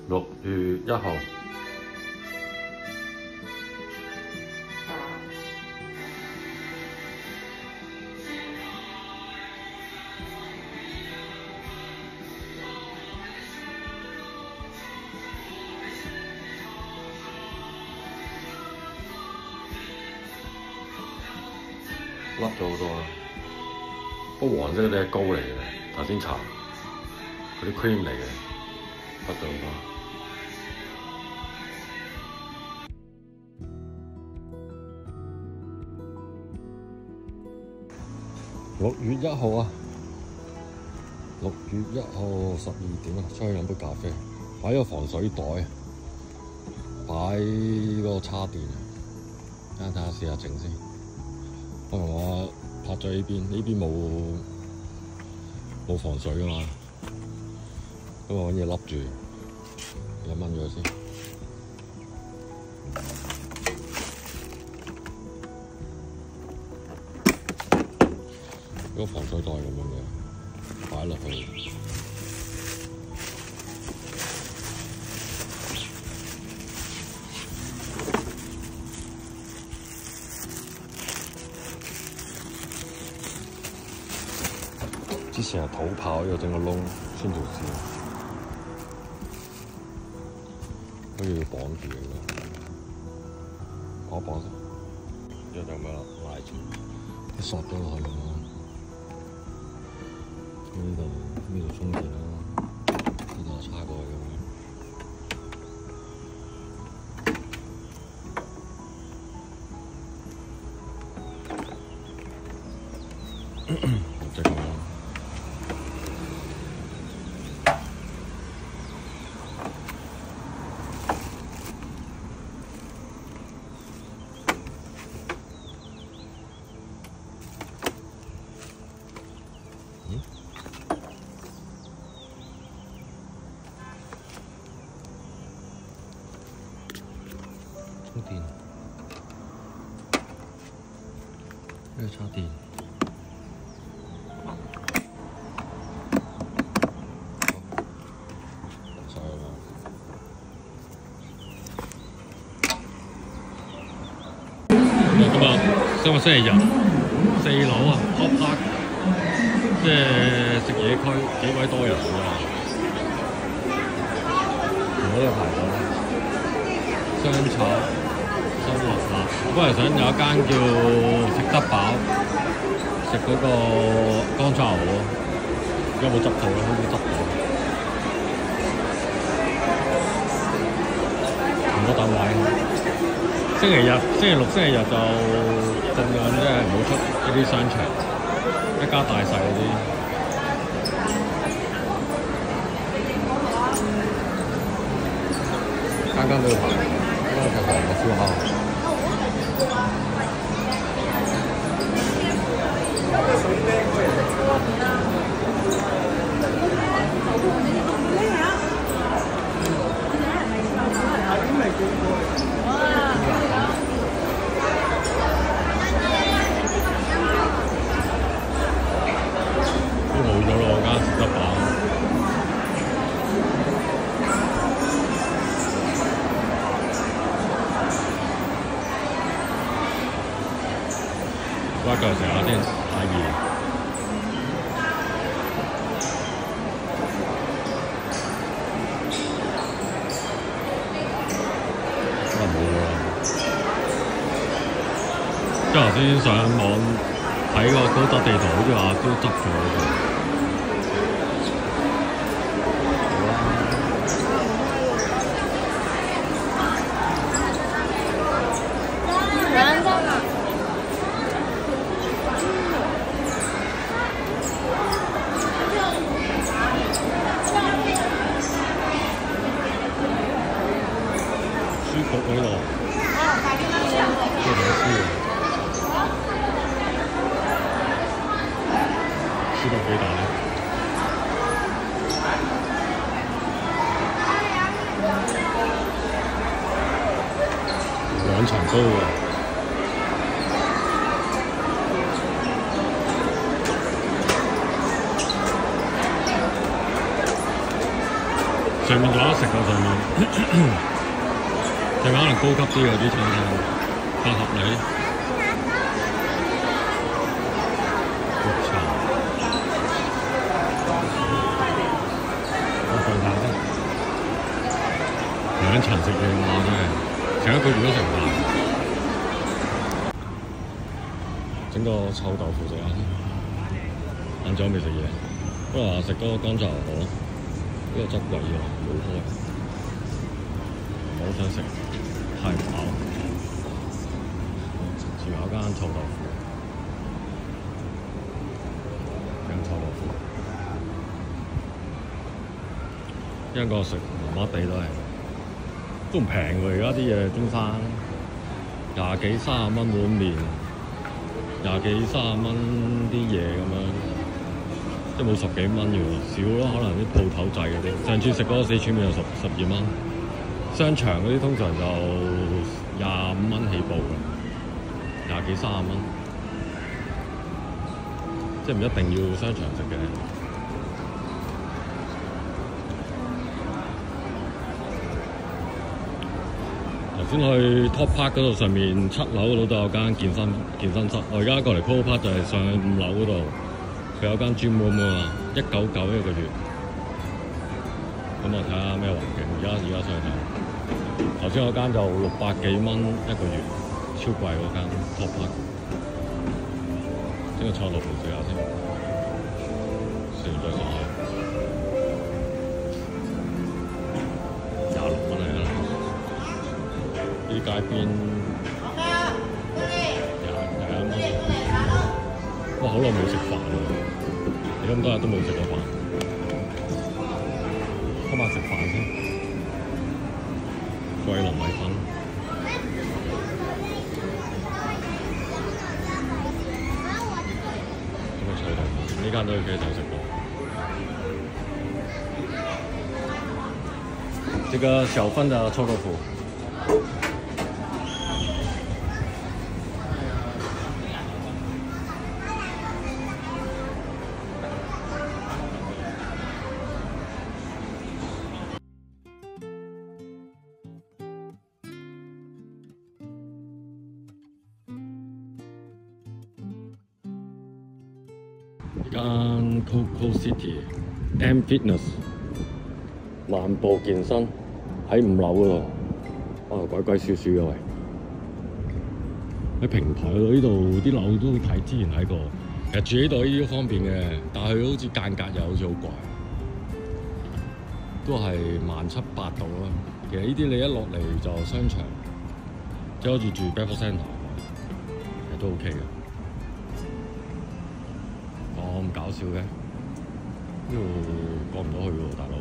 6月1號。甩咗好多啦，不過黃色嗰啲係膏嚟嘅，頭先搽嗰啲 cream 嚟嘅，甩咗好多。6月1號啊，6月1號12點啊，出去飲杯咖啡，擺個防水袋，擺個叉電，睇下試下整先。我同我拍咗呢邊冇防水㗎嘛，咁我揾嘢笠住，2蚊咗先。個防水袋咁樣嘅，擺落去。之前係土炮，呢度整個窿穿條線，跟住要綁住嘅，綁一綁先，之後就咁樣拉住，一索咗落去咁樣。呢度充電啦，呢度插過去咁樣。就咁樣。充電，呢個插電，晒啦。今日星期日，4樓啊 ，Top Park， 即係食嘢區，幾鬼多人㗎。呢個排隊，雙炒。本來想有一間叫食得飽，食嗰個乾炒牛河，有冇執到咧？好似執到，唔多等位。星期六、星期日就盡量即係唔好出呢啲商場，一家大細嗰啲。間都要排，因為佢成個燒烤。都冇咗咯，間食得飽。挖腳食下先，太熱。冇咗啦。即係頭先上網睇個高德地圖，好似話都執咗。舒服喺度，即係舒服幾大咧？2層高喎。上面仲有得食喎，上面上面可能高級啲嗰啲餐廳，但合理。綠茶，我上晒先，兩層食嘢哇真係，成一個月都食唔晒。整個臭豆腐食下先，晏晝未食嘢，不過話食嗰個乾炒牛河，呢個執貴咗，冇開，我好想食，太飽。前面有間臭豆腐，間臭豆腐，一個食麻麻地都唔平喎，而家啲嘢中山20幾30蚊碗麵。20幾30蚊啲嘢咁樣，即係冇10幾蚊嘅喎，少咯。可能啲鋪頭制嗰啲，上次食嗰個四川麵有12蚊，商場嗰啲通常就25蚊起步嘅，20幾30蚊，即係唔一定要商場食嘅。頭先去 Top Park 嗰度，上面7樓嗰度都有間健身室。我而家過嚟 Polo Park 就係上去5樓嗰度，佢有間 gym room 啊，199一個月。咁我睇下咩環境。而家上去睇。頭先嗰間就600幾蚊一個月，超貴嗰間 Top Park。整個臭豆腐食下先，食完再上去。26蚊嚟啦。啲街邊21蚊，哇！好耐冇食飯喎，你咁多日都冇食過飯，今晚食飯先。桂林米粉，咁個臭豆腐，呢間都幾就食過。這個小份的臭豆腐。間 Coco City M Fitness 漫步健身喺5樓嗰度，鬼鬼祟祟嘅喂！喺平台嗰度啲樓都睇之前睇過，其實住呢度呢啲都方便嘅，但係佢好似間隔又好似好貴，都係1700度啦。其實呢啲你一落嚟就商場，即係好似住 Bedford Centre， 其實都 OK 嘅。咁搞笑嘅，呢度過唔到去喎，大佬。